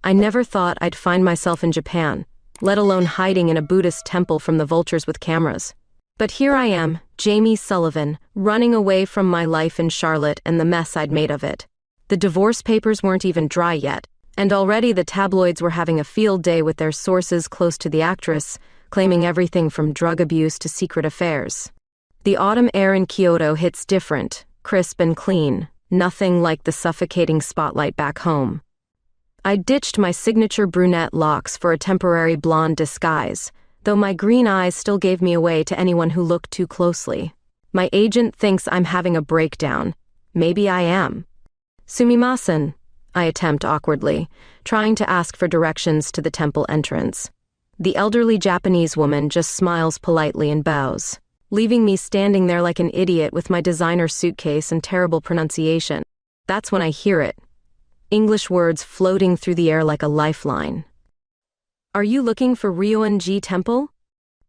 I never thought I'd find myself in Japan, let alone hiding in a Buddhist temple from the vultures with cameras. But here I am, Jamie Sullivan, running away from my life in Charlotte and the mess I'd made of it. The divorce papers weren't even dry yet, and already the tabloids were having a field day with their sources close to the actress, claiming everything from drug abuse to secret affairs. The autumn air in Kyoto hits different, crisp and clean, nothing like the suffocating spotlight back home. I ditched my signature brunette locks for a temporary blonde disguise, though my green eyes still gave me away to anyone who looked too closely. My agent thinks I'm having a breakdown. Maybe I am. Sumimasen, I attempt awkwardly, trying to ask for directions to the temple entrance. The elderly Japanese woman just smiles politely and bows, leaving me standing there like an idiot with my designer suitcase and terrible pronunciation. That's when I hear it. English words floating through the air like a lifeline. Are you looking for Ryoanji Temple?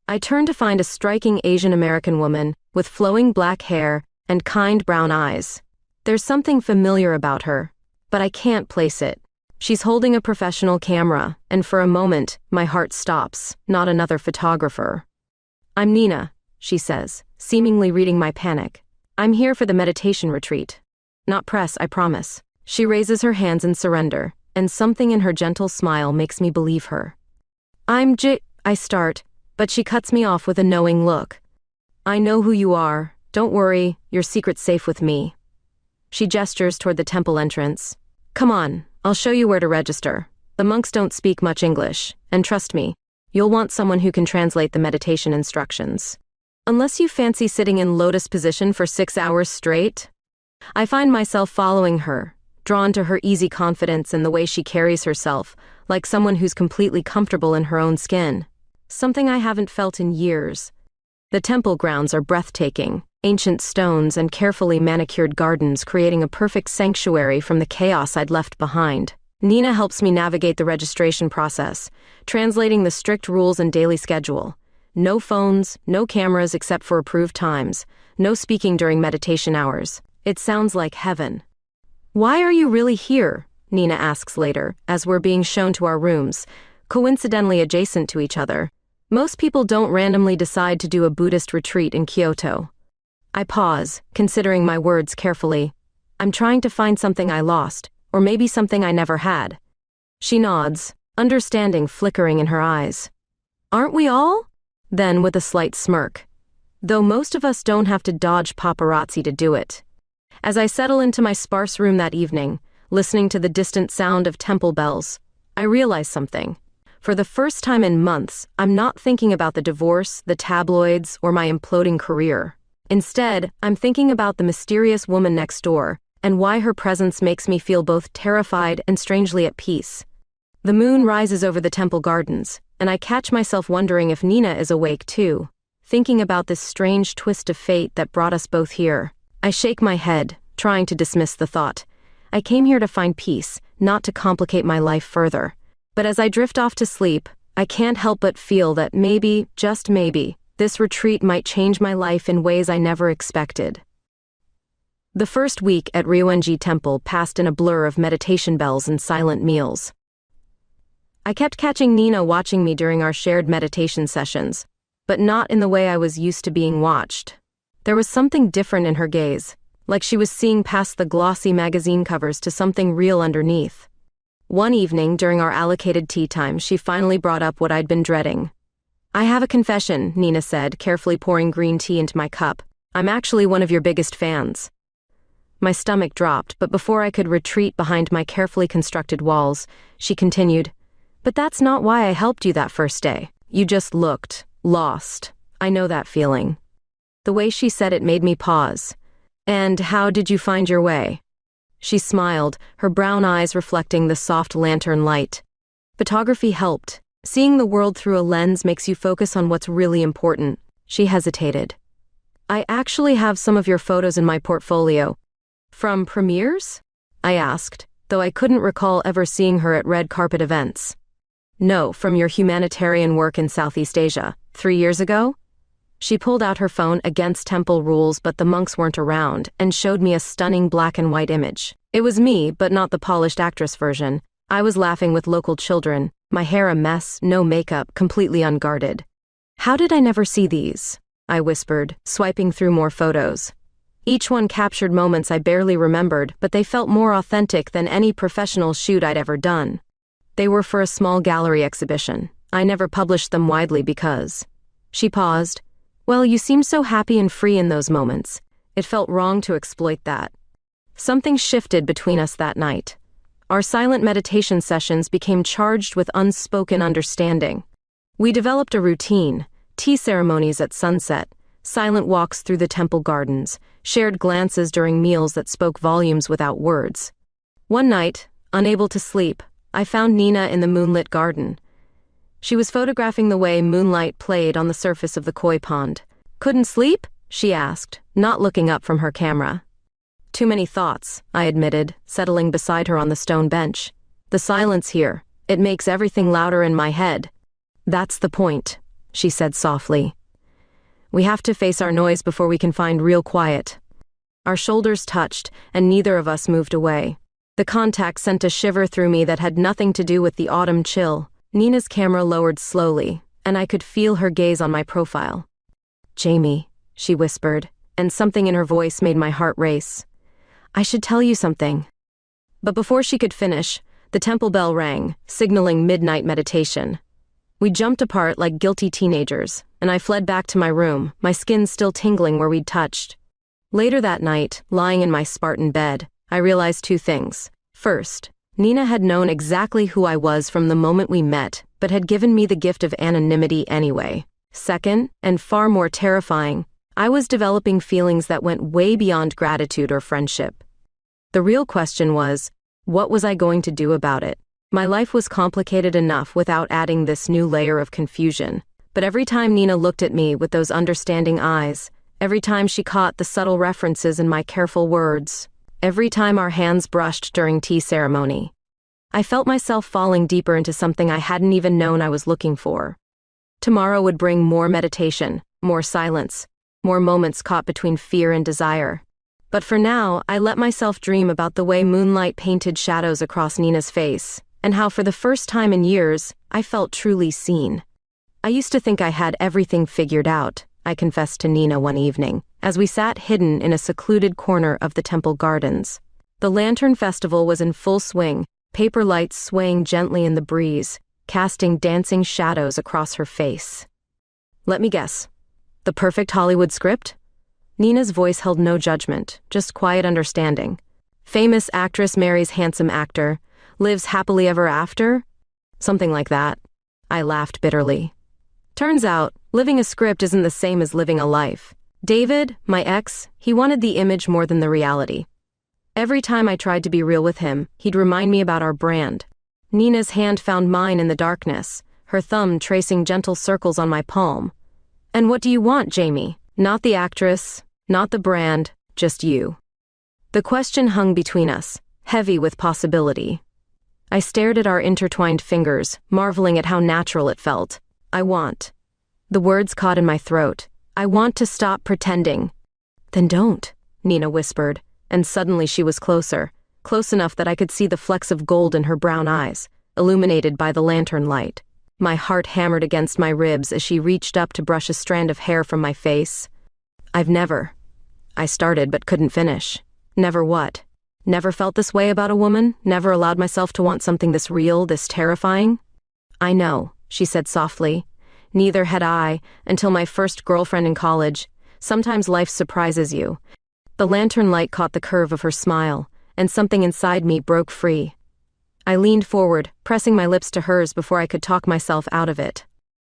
I turn to find a striking Asian American woman with flowing black hair and kind brown eyes. There's something familiar about her, but I can't place it. She's holding a professional camera, and for a moment, my heart stops, not another photographer. I'm Nina, she says, seemingly reading my panic. I'm here for the meditation retreat. Not press, I promise. She raises her hands in surrender, and something in her gentle smile makes me believe her. I start, but she cuts me off with a knowing look. I know who you are. Don't worry, your secret's safe with me. She gestures toward the temple entrance. Come on, I'll show you where to register. The monks don't speak much English, and trust me, you'll want someone who can translate the meditation instructions. Unless you fancy sitting in lotus position for 6 hours straight. I find myself following her, drawn to her easy confidence and the way she carries herself, like someone who's completely comfortable in her own skin. Something I haven't felt in years. The temple grounds are breathtaking, ancient stones and carefully manicured gardens creating a perfect sanctuary from the chaos I'd left behind. Nina helps me navigate the registration process, translating the strict rules and daily schedule. No phones, no cameras except for approved times, no speaking during meditation hours. It sounds like heaven. Why are you really here? Nina asks later, as we're being shown to our rooms, coincidentally adjacent to each other. Most people don't randomly decide to do a Buddhist retreat in Kyoto. I pause, considering my words carefully. I'm trying to find something I lost, or maybe something I never had. She nods, understanding flickering in her eyes. Aren't we all? Then with a slight smirk. Though most of us don't have to dodge paparazzi to do it. As I settle into my sparse room that evening, listening to the distant sound of temple bells, I realize something. For the first time in months, I'm not thinking about the divorce, the tabloids, or my imploding career. Instead, I'm thinking about the mysterious woman next door, and why her presence makes me feel both terrified and strangely at peace. The moon rises over the temple gardens, and I catch myself wondering if Nina is awake too, thinking about this strange twist of fate that brought us both here. I shake my head, trying to dismiss the thought. I came here to find peace, not to complicate my life further. But as I drift off to sleep, I can't help but feel that maybe, just maybe, this retreat might change my life in ways I never expected. The first week at Ryoanji Temple passed in a blur of meditation bells and silent meals. I kept catching Nina watching me during our shared meditation sessions, but not in the way I was used to being watched. There was something different in her gaze, like she was seeing past the glossy magazine covers to something real underneath. One evening during our allocated tea time, she finally brought up what I'd been dreading. I have a confession, Nina said, carefully pouring green tea into my cup. I'm actually one of your biggest fans. My stomach dropped, but before I could retreat behind my carefully constructed walls, she continued, But that's not why I helped you that first day. You just looked lost. I know that feeling. The way she said it made me pause. And how did you find your way? She smiled, her brown eyes reflecting the soft lantern light. Photography helped. Seeing the world through a lens makes you focus on what's really important. She hesitated. I actually have some of your photos in my portfolio. From premieres? I asked, though I couldn't recall ever seeing her at red carpet events. No, from your humanitarian work in Southeast Asia, 3 years ago? She pulled out her phone against temple rules, but the monks weren't around, and showed me a stunning black and white image. It was me, but not the polished actress version, I was laughing with local children, my hair a mess, no makeup, completely unguarded. How did I never see these? I whispered, swiping through more photos. Each one captured moments I barely remembered, but they felt more authentic than any professional shoot I'd ever done. They were for a small gallery exhibition. I never published them widely because... She paused. Well, you seemed so happy and free in those moments. It felt wrong to exploit that. Something shifted between us that night. Our silent meditation sessions became charged with unspoken understanding. We developed a routine, tea ceremonies at sunset, silent walks through the temple gardens, shared glances during meals that spoke volumes without words. One night, unable to sleep, I found Nina in the moonlit garden. She was photographing the way moonlight played on the surface of the koi pond. Couldn't sleep? She asked, not looking up from her camera. Too many thoughts, I admitted, settling beside her on the stone bench. The silence here, it makes everything louder in my head. That's the point, she said softly. We have to face our noise before we can find real quiet. Our shoulders touched, and neither of us moved away. The contact sent a shiver through me that had nothing to do with the autumn chill. Nina's camera lowered slowly, and I could feel her gaze on my profile. Jamie, she whispered, and something in her voice made my heart race. I should tell you something. But before she could finish, the temple bell rang, signaling midnight meditation. We jumped apart like guilty teenagers, and I fled back to my room, my skin still tingling where we'd touched. Later that night, lying in my Spartan bed, I realized two things. First, Nina had known exactly who I was from the moment we met, but had given me the gift of anonymity anyway. Second, and far more terrifying, I was developing feelings that went way beyond gratitude or friendship. The real question was, what was I going to do about it? My life was complicated enough without adding this new layer of confusion. But every time Nina looked at me with those understanding eyes, every time she caught the subtle references in my careful words, every time our hands brushed during tea ceremony, I felt myself falling deeper into something I hadn't even known I was looking for. Tomorrow would bring more meditation, more silence, more moments caught between fear and desire. But for now, I let myself dream about the way moonlight painted shadows across Nina's face, and how for the first time in years, I felt truly seen. I used to think I had everything figured out, I confessed to Nina one evening, as we sat hidden in a secluded corner of the temple gardens. The lantern festival was in full swing, paper lights swaying gently in the breeze, casting dancing shadows across her face. Let me guess. The perfect Hollywood script? Nina's voice held no judgment, just quiet understanding. Famous actress marries handsome actor, lives happily ever after? Something like that. I laughed bitterly. Turns out, living a script isn't the same as living a life. David, my ex, he wanted the image more than the reality. Every time I tried to be real with him, he'd remind me about our brand. Nina's hand found mine in the darkness, her thumb tracing gentle circles on my palm. And what do you want, Jamie? Not the actress, not the brand, just you. The question hung between us, heavy with possibility. I stared at our intertwined fingers, marveling at how natural it felt. I want. The words caught in my throat. I want to stop pretending. Then don't, Nina whispered, and suddenly she was closer, close enough that I could see the flecks of gold in her brown eyes, illuminated by the lantern light. My heart hammered against my ribs as she reached up to brush a strand of hair from my face. I've never. I started but couldn't finish. Never what? Never felt this way about a woman? Never allowed myself to want something this real, this terrifying? I know, she said softly. Neither had I, until my first girlfriend in college. Sometimes life surprises you. The lantern light caught the curve of her smile, and something inside me broke free. I leaned forward, pressing my lips to hers before I could talk myself out of it.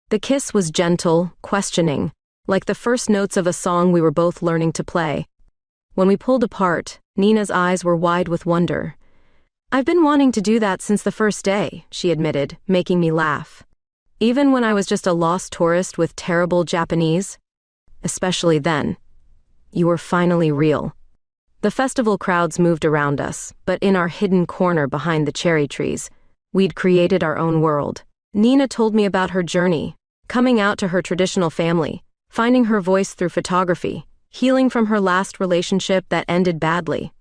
The kiss was gentle, questioning, like the first notes of a song we were both learning to play. When we pulled apart, Nina's eyes were wide with wonder. I've been wanting to do that since the first day, she admitted, making me laugh. Even when I was just a lost tourist with terrible Japanese? Especially then. You were finally real. The festival crowds moved around us, but in our hidden corner behind the cherry trees, we'd created our own world. Nina told me about her journey, coming out to her traditional family, finding her voice through photography, healing from her last relationship that ended badly.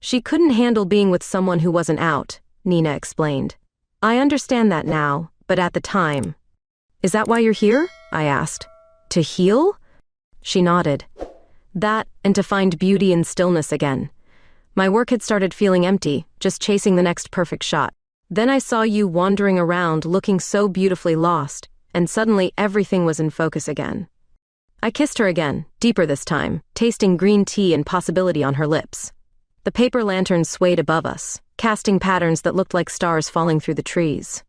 She couldn't handle being with someone who wasn't out, Nina explained. I understand that now, but at the time. Is that why you're here? I asked. To heal? She nodded. That, and to find beauty in stillness again. My work had started feeling empty, just chasing the next perfect shot. Then I saw you wandering around looking so beautifully lost, and suddenly everything was in focus again. I kissed her again, deeper this time, tasting green tea and possibility on her lips. The paper lanterns swayed above us, casting patterns that looked like stars falling through the trees.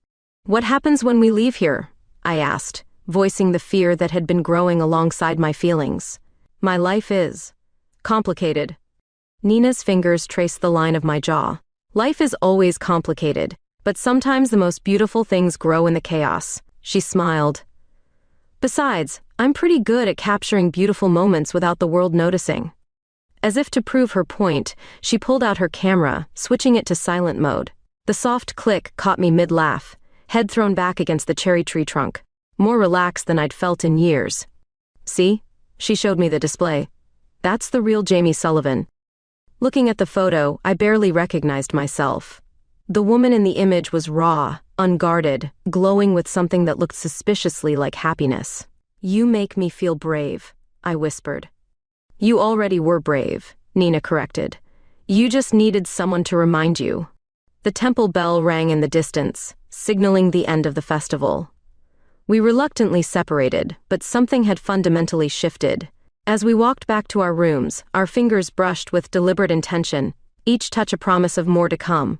What happens when we leave here? I asked, voicing the fear that had been growing alongside my feelings. My life is complicated. Nina's fingers traced the line of my jaw. Life is always complicated, but sometimes the most beautiful things grow in the chaos. She smiled. Besides, I'm pretty good at capturing beautiful moments without the world noticing. As if to prove her point, she pulled out her camera, switching it to silent mode. The soft click caught me mid-laugh, head thrown back against the cherry tree trunk, more relaxed than I'd felt in years. See? She showed me the display. That's the real Jamie Sullivan. Looking at the photo, I barely recognized myself. The woman in the image was raw, unguarded, glowing with something that looked suspiciously like happiness. You make me feel brave, I whispered. You already were brave, Nina corrected. You just needed someone to remind you. The temple bell rang in the distance, signaling the end of the festival. We reluctantly separated, but something had fundamentally shifted. As we walked back to our rooms, our fingers brushed with deliberate intention, each touch a promise of more to come.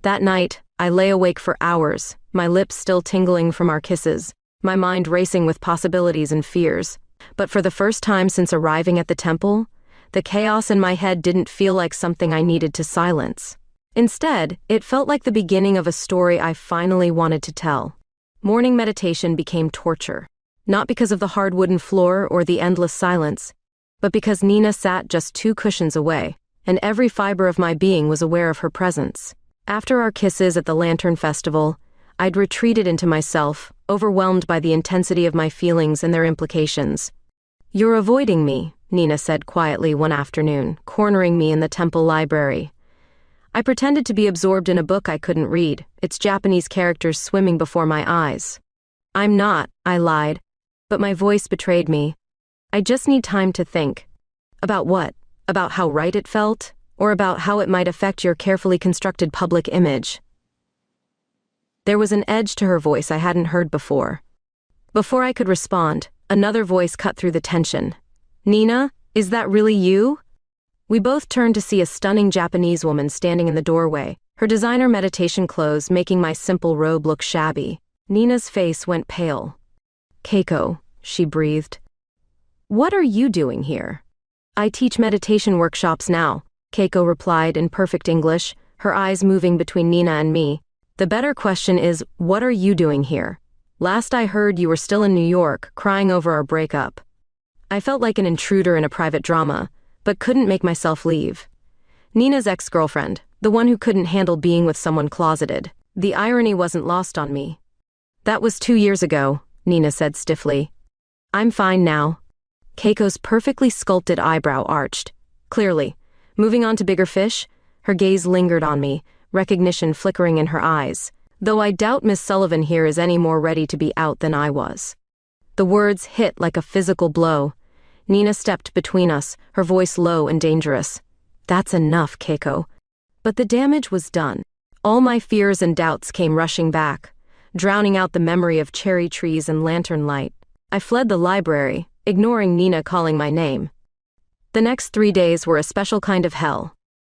That night, I lay awake for hours, my lips still tingling from our kisses, my mind racing with possibilities and fears. But for the first time since arriving at the temple, the chaos in my head didn't feel like something I needed to silence. Instead, it felt like the beginning of a story I finally wanted to tell. Morning meditation became torture. Not because of the hard wooden floor or the endless silence, but because Nina sat just 2 cushions away, and every fiber of my being was aware of her presence. After our kisses at the Lantern Festival, I'd retreated into myself, overwhelmed by the intensity of my feelings and their implications. You're avoiding me, Nina said quietly one afternoon, cornering me in the temple library. I pretended to be absorbed in a book I couldn't read, its Japanese characters swimming before my eyes. I'm not, I lied, but my voice betrayed me. I just need time to think. About what? About how right it felt? Or about how it might affect your carefully constructed public image? There was an edge to her voice I hadn't heard before. Before I could respond, another voice cut through the tension. Nina, is that really you? We both turned to see a stunning Japanese woman standing in the doorway, her designer meditation clothes making my simple robe look shabby. Nina's face went pale. Keiko, she breathed. What are you doing here? I teach meditation workshops now, Keiko replied in perfect English, her eyes moving between Nina and me. The better question is, what are you doing here? Last I heard you were still in New York, crying over our breakup. I felt like an intruder in a private drama, but couldn't make myself leave. Nina's ex-girlfriend, the one who couldn't handle being with someone closeted. The irony wasn't lost on me. That was 2 years ago, Nina said stiffly. I'm fine now. Keiko's perfectly sculpted eyebrow arched. Clearly, moving on to bigger fish, her gaze lingered on me, recognition flickering in her eyes, though I doubt Miss Sullivan here is any more ready to be out than I was. The words hit like a physical blow. Nina stepped between us, her voice low and dangerous. That's enough, Keiko. But the damage was done. All my fears and doubts came rushing back, drowning out the memory of cherry trees and lantern light. I fled the library, ignoring Nina calling my name. The next 3 days were a special kind of hell.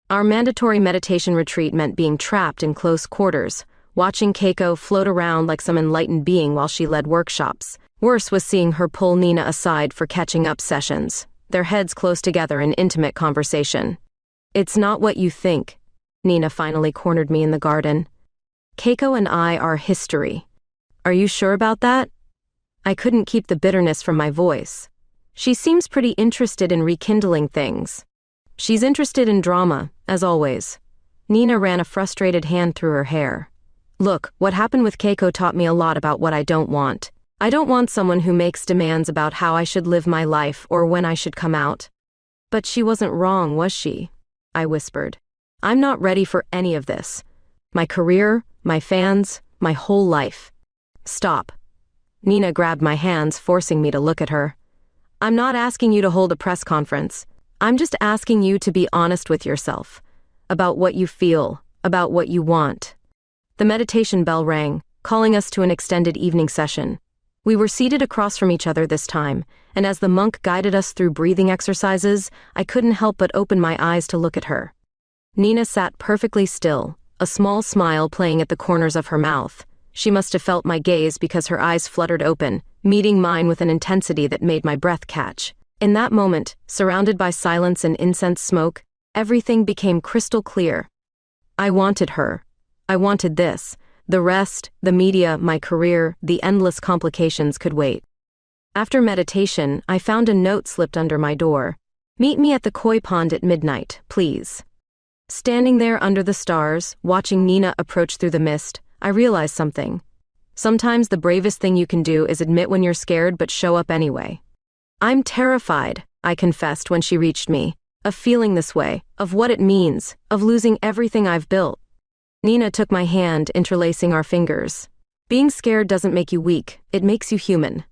Our mandatory meditation retreat meant being trapped in close quarters, watching Keiko float around like some enlightened being while she led workshops. Worse was seeing her pull Nina aside for catching-up sessions, their heads close together in intimate conversation. It's not what you think, Nina finally cornered me in the garden. Keiko and I are history. Are you sure about that? I couldn't keep the bitterness from my voice. She seems pretty interested in rekindling things. She's interested in drama, as always. Nina ran a frustrated hand through her hair. Look, what happened with Keiko taught me a lot about what I don't want. I don't want someone who makes demands about how I should live my life or when I should come out. But she wasn't wrong, was she? I whispered. I'm not ready for any of this. my career, my fans, my whole life. Stop. Nina grabbed my hands, forcing me to look at her. I'm not asking you to hold a press conference. I'm just asking you to be honest with yourself. About what you feel, about what you want. The meditation bell rang, calling us to an extended evening session. We were seated across from each other this time, and as the monk guided us through breathing exercises, I couldn't help but open my eyes to look at her. Nina sat perfectly still, a small smile playing at the corners of her mouth. She must have felt my gaze because her eyes fluttered open, meeting mine with an intensity that made my breath catch. In that moment, surrounded by silence and incense smoke, everything became crystal clear. I wanted her. I wanted this. The rest, the media, my career, the endless complications could wait. After meditation, I found a note slipped under my door. Meet me at the koi pond at midnight, please. Standing there under the stars, watching Nina approach through the mist, I realized something. Sometimes the bravest thing you can do is admit when you're scared but show up anyway. I'm terrified, I confessed when she reached me, of feeling this way, of what it means, of losing everything I've built. Nina took my hand, interlacing our fingers. Being scared doesn't make you weak, it makes you human.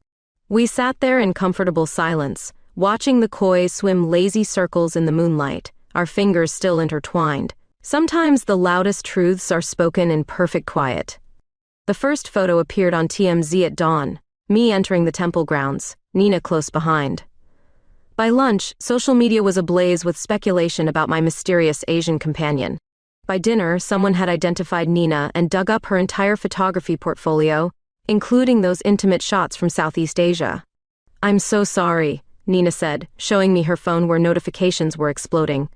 We sat there in comfortable silence, watching the koi swim lazy circles in the moonlight, our fingers still intertwined. Sometimes the loudest truths are spoken in perfect quiet. The first photo appeared on TMZ at dawn, me entering the temple grounds, Nina close behind. By lunch, social media was ablaze with speculation about my mysterious Asian companion. By dinner, someone had identified Nina and dug up her entire photography portfolio, including those intimate shots from Southeast Asia. I'm so sorry, Nina said, showing me her phone where notifications were exploding.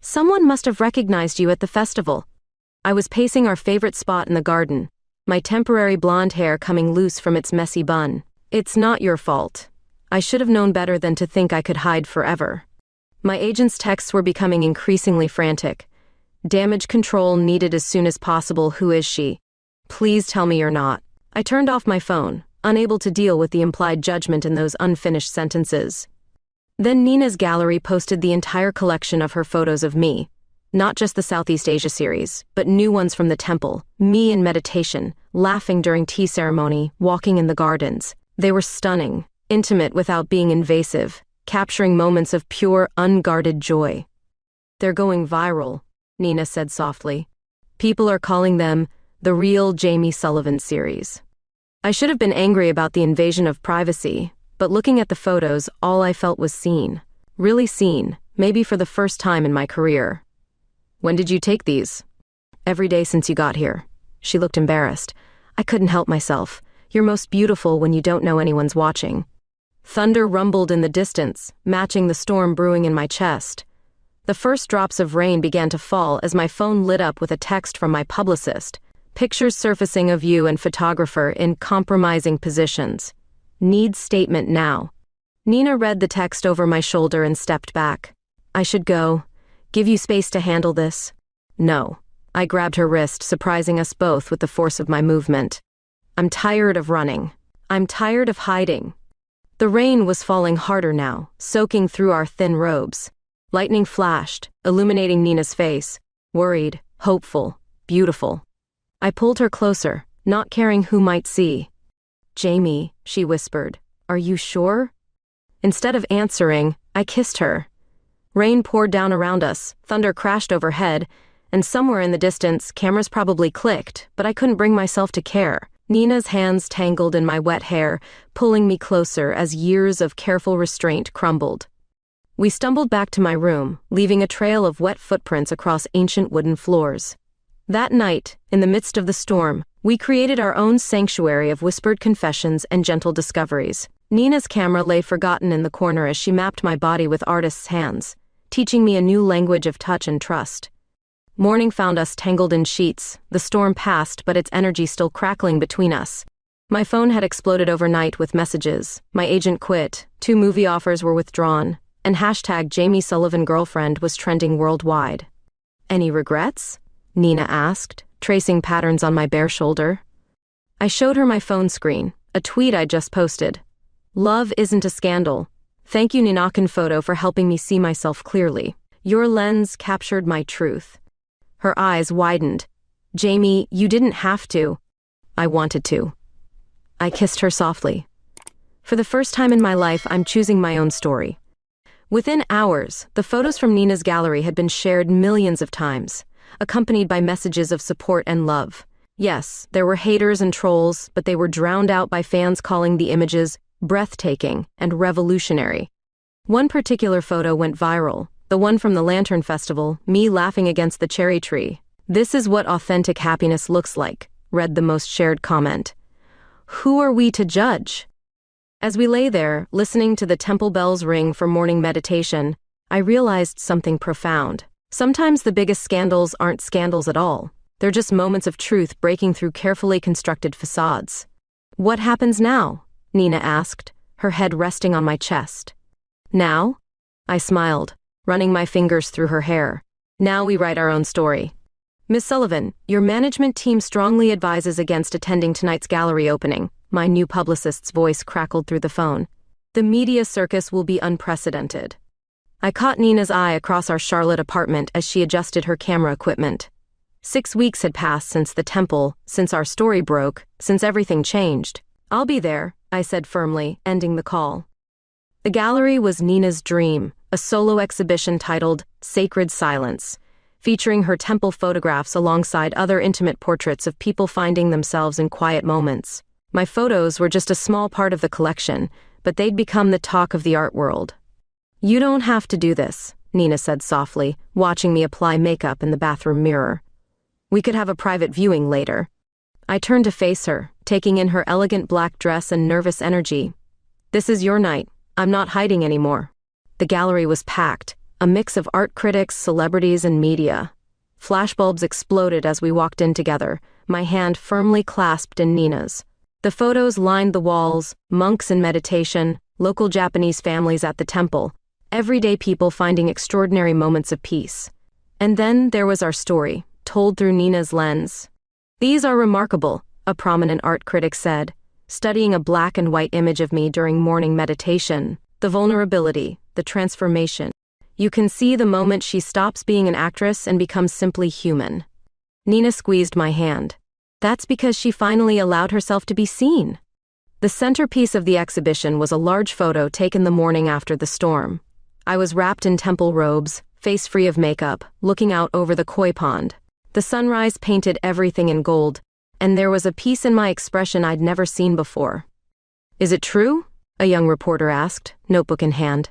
Someone must have recognized you at the festival. I was pacing our favorite spot in the garden, my temporary blonde hair coming loose from its messy bun. It's not your fault. I should have known better than to think I could hide forever. My agent's texts were becoming increasingly frantic. Damage control needed as soon as possible. Who is she? Please tell me you're not. I turned off my phone, unable to deal with the implied judgment in those unfinished sentences. Then Nina's gallery posted the entire collection of her photos of me. Not just the Southeast Asia series, but new ones from the temple, me in meditation, laughing during tea ceremony, walking in the gardens. They were stunning, intimate without being invasive, capturing moments of pure, unguarded joy. They're going viral, Nina said softly. People are calling them the real Jamie Sullivan series. I should have been angry about the invasion of privacy, but looking at the photos, all I felt was seen. Really seen, maybe for the first time in my career. When did you take these? Every day since you got here. She looked embarrassed. I couldn't help myself. You're most beautiful when you don't know anyone's watching. Thunder rumbled in the distance, matching the storm brewing in my chest. The first drops of rain began to fall as my phone lit up with a text from my publicist. Pictures surfacing of you and photographer in compromising positions. Needs statement now. Nina read the text over my shoulder and stepped back. I should go. Give you space to handle this? No. I grabbed her wrist, surprising us both with the force of my movement. I'm tired of running. I'm tired of hiding. The rain was falling harder now, soaking through our thin robes. Lightning flashed, illuminating Nina's face. Worried, hopeful, beautiful. I pulled her closer, not caring who might see. Jamie, she whispered, are you sure? Instead of answering, I kissed her. Rain poured down around us, thunder crashed overhead, and somewhere in the distance, cameras probably clicked, but I couldn't bring myself to care. Nina's hands tangled in my wet hair, pulling me closer as years of careful restraint crumbled. We stumbled back to my room, leaving a trail of wet footprints across ancient wooden floors. That night, in the midst of the storm, we created our own sanctuary of whispered confessions and gentle discoveries. Nina's camera lay forgotten in the corner as she mapped my body with artist's hands, teaching me a new language of touch and trust. Morning found us tangled in sheets. The storm passed, but its energy still crackling between us. My phone had exploded overnight with messages. My agent quit, 2 movie offers were withdrawn, and hashtag Jamie Sullivan girlfriend was trending worldwide. Any regrets? Nina asked, tracing patterns on my bare shoulder. I showed her my phone screen, a tweet I'd just posted. Love isn't a scandal. Thank you Ninakan photo for helping me see myself clearly. Your lens captured my truth. Her eyes widened. Jamie, you didn't have to. I wanted to. I kissed her softly. For the first time in my life, I'm choosing my own story. Within hours, the photos from Nina's gallery had been shared millions of times, accompanied by messages of support and love. Yes, there were haters and trolls, but they were drowned out by fans calling the images breathtaking and revolutionary. One particular photo went viral, the one from the Lantern Festival, me laughing against the cherry tree. "This is what authentic happiness looks like," read the most shared comment. Who are we to judge? As we lay there, listening to the temple bells ring for morning meditation, I realized something profound. Sometimes the biggest scandals aren't scandals at all. They're just moments of truth breaking through carefully constructed facades. "What happens now?" Nina asked, her head resting on my chest. "Now?" I smiled, running my fingers through her hair. "Now we write our own story. Miss Sullivan, your management team strongly advises against attending tonight's gallery opening." My new publicist's voice crackled through the phone. "The media circus will be unprecedented." I caught Nina's eye across our Charlotte apartment as she adjusted her camera equipment. 6 weeks had passed since the temple, since our story broke, since everything changed. "I'll be there," I said firmly, ending the call. The gallery was Nina's dream, a solo exhibition titled Sacred Silence, featuring her temple photographs alongside other intimate portraits of people finding themselves in quiet moments. My photos were just a small part of the collection, but they'd become the talk of the art world. "You don't have to do this," Nina said softly, watching me apply makeup in the bathroom mirror. "We could have a private viewing later." I turned to face her, taking in her elegant black dress and nervous energy. "This is your night. I'm not hiding anymore." The gallery was packed, a mix of art critics, celebrities, and media. Flashbulbs exploded as we walked in together, my hand firmly clasped in Nina's. The photos lined the walls, monks in meditation, local Japanese families at the temple, everyday people finding extraordinary moments of peace. And then there was our story, told through Nina's lens. "These are remarkable," a prominent art critic said, studying a black and white image of me during morning meditation. "The vulnerability, the transformation. You can see the moment she stops being an actress and becomes simply human." Nina squeezed my hand. "That's because she finally allowed herself to be seen." The centerpiece of the exhibition was a large photo taken the morning after the storm. I was wrapped in temple robes, face free of makeup, looking out over the koi pond. The sunrise painted everything in gold, and there was a peace in my expression I'd never seen before. "Is it true?" a young reporter asked, notebook in hand.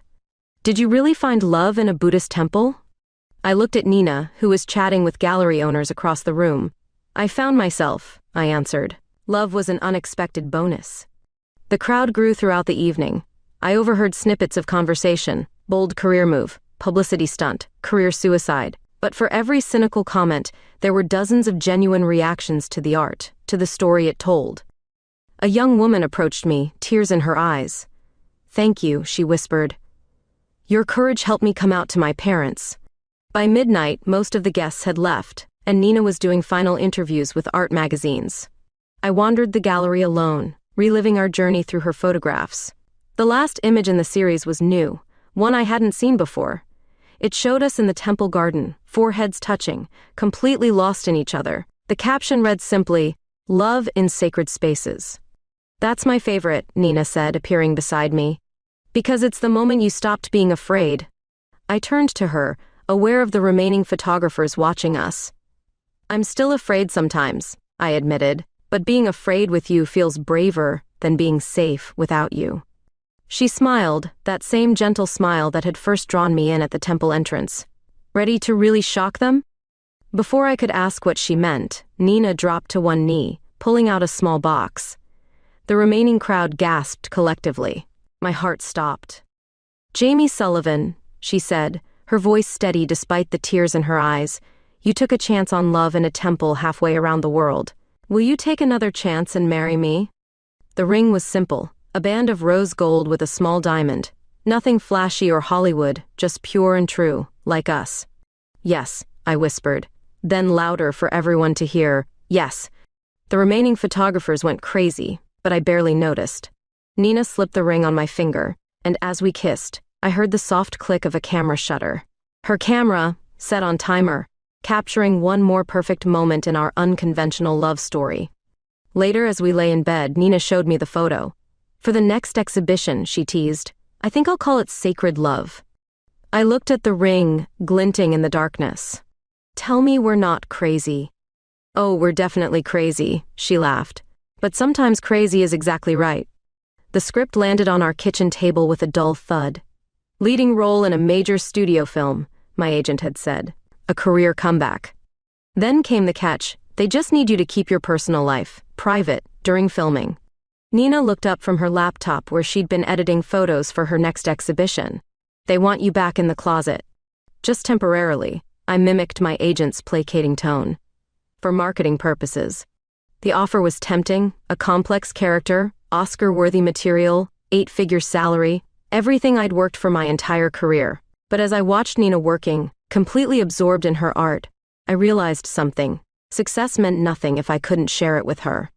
"Did you really find love in a Buddhist temple?" I looked at Nina, who was chatting with gallery owners across the room. "I found myself," I answered. "Love was an unexpected bonus." The crowd grew throughout the evening. I overheard snippets of conversation: bold career move, publicity stunt, career suicide. But for every cynical comment, there were dozens of genuine reactions to the art, to the story it told. A young woman approached me, tears in her eyes. "Thank you," she whispered. "Your courage helped me come out to my parents." By midnight, most of the guests had left, and Nina was doing final interviews with art magazines. I wandered the gallery alone, reliving our journey through her photographs. The last image in the series was new, one I hadn't seen before. It showed us in the temple garden, foreheads touching, completely lost in each other. The caption read simply, "Love in Sacred Spaces." "That's my favorite," Nina said, appearing beside me. "Because it's the moment you stopped being afraid." I turned to her, aware of the remaining photographers watching us. "I'm still afraid sometimes," I admitted, "but being afraid with you feels braver than being safe without you." She smiled, that same gentle smile that had first drawn me in at the temple entrance. "Ready to really shock them?" Before I could ask what she meant, Nina dropped to one knee, pulling out a small box. The remaining crowd gasped collectively. My heart stopped. "Jamie Sullivan," she said, her voice steady despite the tears in her eyes, "you took a chance on love in a temple halfway around the world. Will you take another chance and marry me?" The ring was simple, a band of rose gold with a small diamond. Nothing flashy or Hollywood, just pure and true, like us. "Yes," I whispered. Then louder for everyone to hear, "Yes." The remaining photographers went crazy, but I barely noticed. Nina slipped the ring on my finger, and as we kissed, I heard the soft click of a camera shutter. Her camera, set on timer, capturing one more perfect moment in our unconventional love story. Later, as we lay in bed, Nina showed me the photo. For the next exhibition, she teased, I think I'll call it Sacred Love. I looked at the ring, glinting in the darkness. Tell me we're not crazy. Oh, we're definitely crazy, she laughed. But sometimes crazy is exactly right. The script landed on our kitchen table with a dull thud. Leading role in a major studio film, my agent had said. A career comeback. Then came the catch. They just need you to keep your personal life private during filming. Nina looked up from her laptop where she'd been editing photos for her next exhibition. They want you back in the closet. Just temporarily, I mimicked my agent's placating tone. For marketing purposes. The offer was tempting, a complex character, Oscar-worthy material, 8-figure salary, everything I'd worked for my entire career. But as I watched Nina working, completely absorbed in her art, I realized something. Success meant nothing if I couldn't share it with her.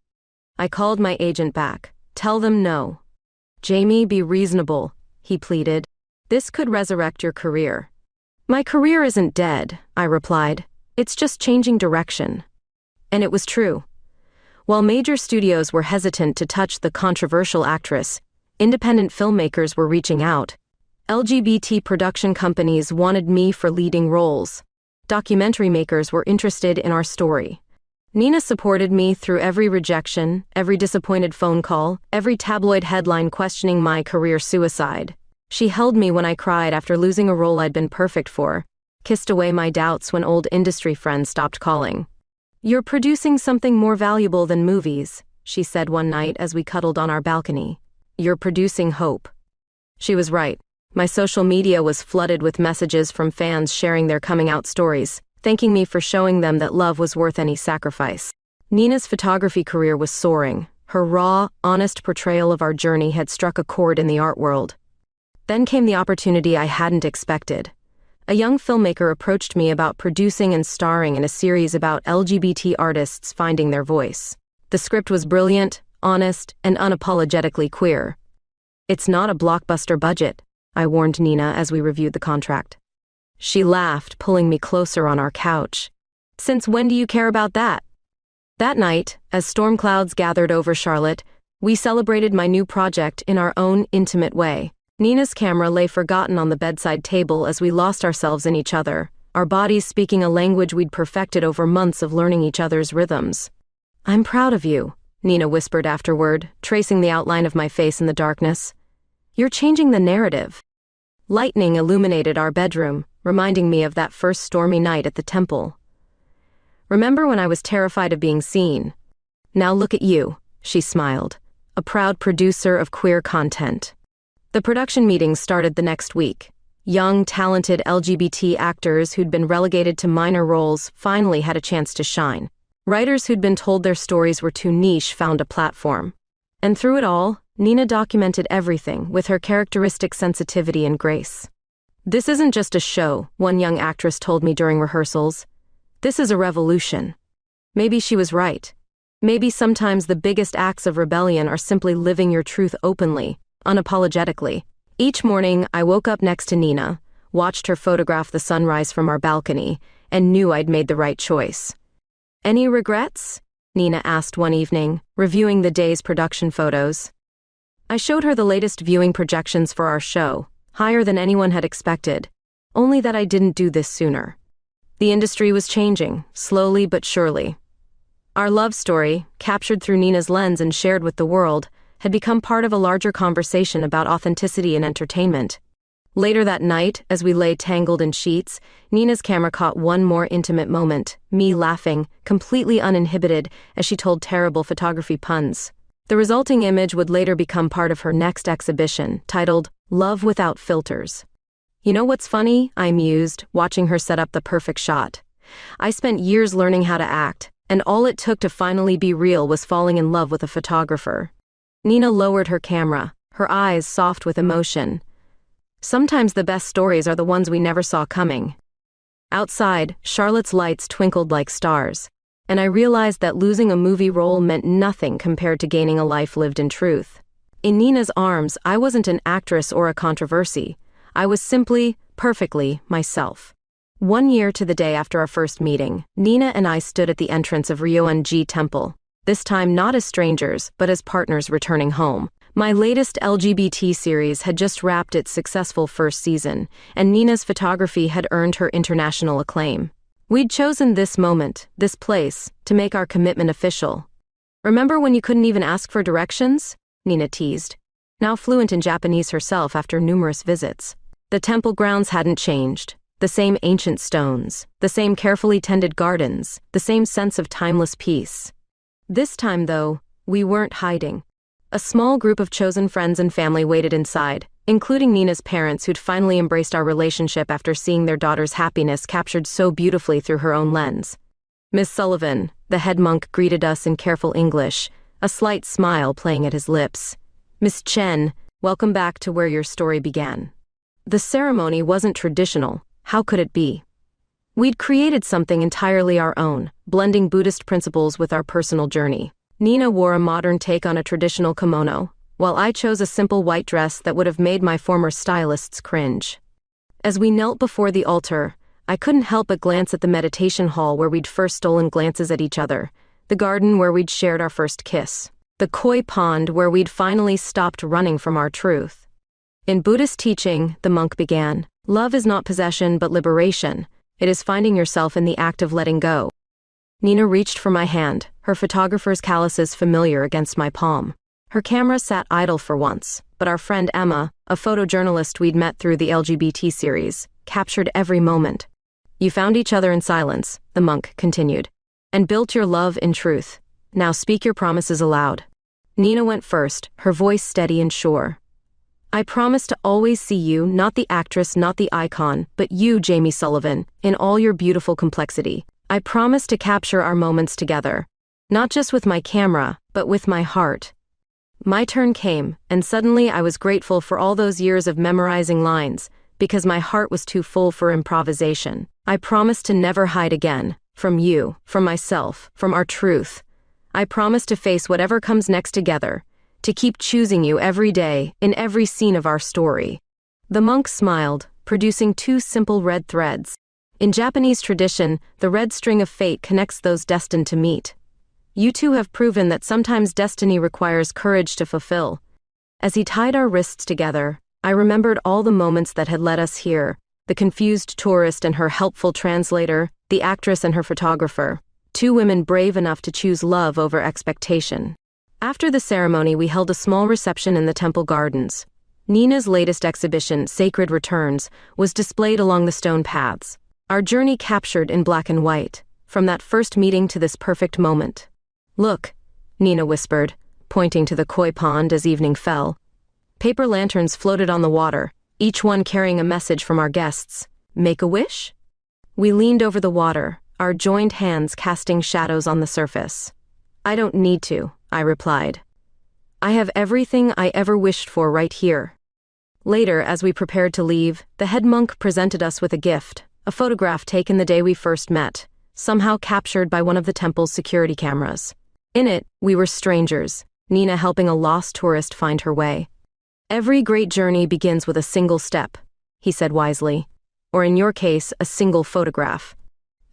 I called my agent back. Tell them no. Jamie, be reasonable, he pleaded. This could resurrect your career. My career isn't dead, I replied. It's just changing direction. And it was true. While major studios were hesitant to touch the controversial actress, independent filmmakers were reaching out. LGBT production companies wanted me for leading roles. Documentary makers were interested in our story. Nina supported me through every rejection, every disappointed phone call, every tabloid headline questioning my career suicide. She held me when I cried after losing a role I'd been perfect for, kissed away my doubts when old industry friends stopped calling. You're producing something more valuable than movies, she said one night as we cuddled on our balcony. You're producing hope. She was right. My social media was flooded with messages from fans sharing their coming-out stories, thanking me for showing them that love was worth any sacrifice. Nina's photography career was soaring. Her raw, honest portrayal of our journey had struck a chord in the art world. Then came the opportunity I hadn't expected. A young filmmaker approached me about producing and starring in a series about LGBT artists finding their voice. The script was brilliant, honest, and unapologetically queer. It's not a blockbuster budget, I warned Nina as we reviewed the contract. She laughed, pulling me closer on our couch. Since when do you care about that? That night, as storm clouds gathered over Charlotte, we celebrated my new project in our own intimate way. Nina's camera lay forgotten on the bedside table as we lost ourselves in each other, our bodies speaking a language we'd perfected over months of learning each other's rhythms. I'm proud of you, Nina whispered afterward, tracing the outline of my face in the darkness. You're changing the narrative. Lightning illuminated our bedroom, reminding me of that first stormy night at the temple. Remember when I was terrified of being seen? Now look at you, she smiled, a proud producer of queer content. The production meetings started the next week. Young, talented LGBT actors who'd been relegated to minor roles finally had a chance to shine. Writers who'd been told their stories were too niche found a platform. And through it all, Nina documented everything with her characteristic sensitivity and grace. This isn't just a show, one young actress told me during rehearsals. This is a revolution. Maybe she was right. Maybe sometimes the biggest acts of rebellion are simply living your truth openly, unapologetically. Each morning, I woke up next to Nina, watched her photograph the sunrise from our balcony, and knew I'd made the right choice. Any regrets? Nina asked one evening, reviewing the day's production photos. I showed her the latest viewing projections for our show, higher than anyone had expected, only that I didn't do this sooner. The industry was changing, slowly but surely. Our love story, captured through Nina's lens and shared with the world, had become part of a larger conversation about authenticity and entertainment. Later that night, as we lay tangled in sheets, Nina's camera caught one more intimate moment, me laughing, completely uninhibited, as she told terrible photography puns. The resulting image would later become part of her next exhibition, titled Love Without Filters. You know what's funny? I mused, watching her set up the perfect shot. I spent years learning how to act, and all it took to finally be real was falling in love with a photographer. Nina lowered her camera, her eyes soft with emotion. Sometimes the best stories are the ones we never saw coming. Outside, Charlotte's lights twinkled like stars, and I realized that losing a movie role meant nothing compared to gaining a life lived in truth. In Nina's arms, I wasn't an actress or a controversy. I was simply, perfectly, myself. 1 year to the day after our first meeting, Nina and I stood at the entrance of Ryuan-ji Temple, this time not as strangers, but as partners returning home. My latest LGBT series had just wrapped its successful first season, and Nina's photography had earned her international acclaim. We'd chosen this moment, this place, to make our commitment official. "Remember when you couldn't even ask for directions?" Nina teased, now fluent in Japanese herself after numerous visits. The temple grounds hadn't changed. The same ancient stones, the same carefully tended gardens, the same sense of timeless peace. This time, though, we weren't hiding. A small group of chosen friends and family waited inside, including Nina's parents who'd finally embraced our relationship after seeing their daughter's happiness captured so beautifully through her own lens. Miss Sullivan, the head monk, greeted us in careful English, a slight smile playing at his lips. "Miss Chen, welcome back to where your story began." The ceremony wasn't traditional. How could it be? We'd created something entirely our own, blending Buddhist principles with our personal journey. Nina wore a modern take on a traditional kimono, while I chose a simple white dress that would have made my former stylists cringe. As we knelt before the altar, I couldn't help but glance at the meditation hall where we'd first stolen glances at each other, the garden where we'd shared our first kiss, the koi pond where we'd finally stopped running from our truth. In Buddhist teaching, the monk began, "Love is not possession but liberation. It is finding yourself in the act of letting go." Nina reached for my hand, her photographer's calluses familiar against my palm. Her camera sat idle for once, but our friend Emma, a photojournalist we'd met through the LGBT series, captured every moment. "You found each other in silence," the monk continued, "and built your love in truth. Now speak your promises aloud." Nina went first, her voice steady and sure. "I promise to always see you, not the actress, not the icon, but you, Jamie Sullivan, in all your beautiful complexity. I promise to capture our moments together, not just with my camera, but with my heart." My turn came, and suddenly I was grateful for all those years of memorizing lines, because my heart was too full for improvisation. I promised to never hide again, from you, from myself, from our truth. I promise to face whatever comes next together, to keep choosing you every day, in every scene of our story. The monk smiled, producing 2 simple red threads. In Japanese tradition, the red string of fate connects those destined to meet. You two have proven that sometimes destiny requires courage to fulfill. As he tied our wrists together, I remembered all the moments that had led us here, the confused tourist and her helpful translator, the actress and her photographer, 2 women brave enough to choose love over expectation. After the ceremony, we held a small reception in the temple gardens. Nina's latest exhibition, Sacred Returns, was displayed along the stone paths, our journey captured in black and white, from that first meeting to this perfect moment. "Look," Nina whispered, pointing to the koi pond as evening fell. Paper lanterns floated on the water, each one carrying a message from our guests. "Make a wish?" We leaned over the water, our joined hands casting shadows on the surface. "I don't need to," I replied. "I have everything I ever wished for right here." Later, as we prepared to leave, the head monk presented us with a gift, a photograph taken the day we first met, somehow captured by one of the temple's security cameras. In it, we were strangers, Nina helping a lost tourist find her way. "Every great journey begins with a single step," he said wisely, or in your case, a single photograph.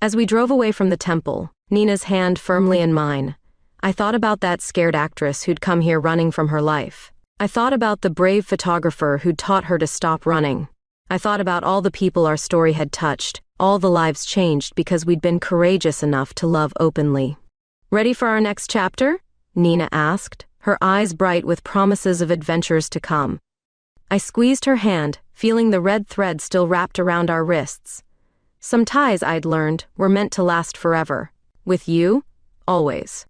As we drove away from the temple, Nina's hand firmly in mine, I thought about that scared actress who'd come here running from her life. I thought about the brave photographer who'd taught her to stop running. I thought about all the people our story had touched, all the lives changed because we'd been courageous enough to love openly. "Ready for our next chapter?" Nina asked, her eyes bright with promises of adventures to come. I squeezed her hand, feeling the red thread still wrapped around our wrists. Some ties, I'd learned, were meant to last forever. With you, always.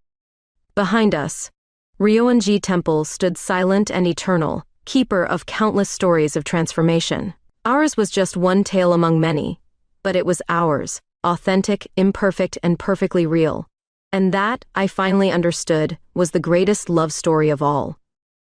Behind us, Ryuan-ji Temple stood silent and eternal, keeper of countless stories of transformation. Ours was just one tale among many, but it was ours, authentic, imperfect, and perfectly real. And that, I finally understood, was the greatest love story of all.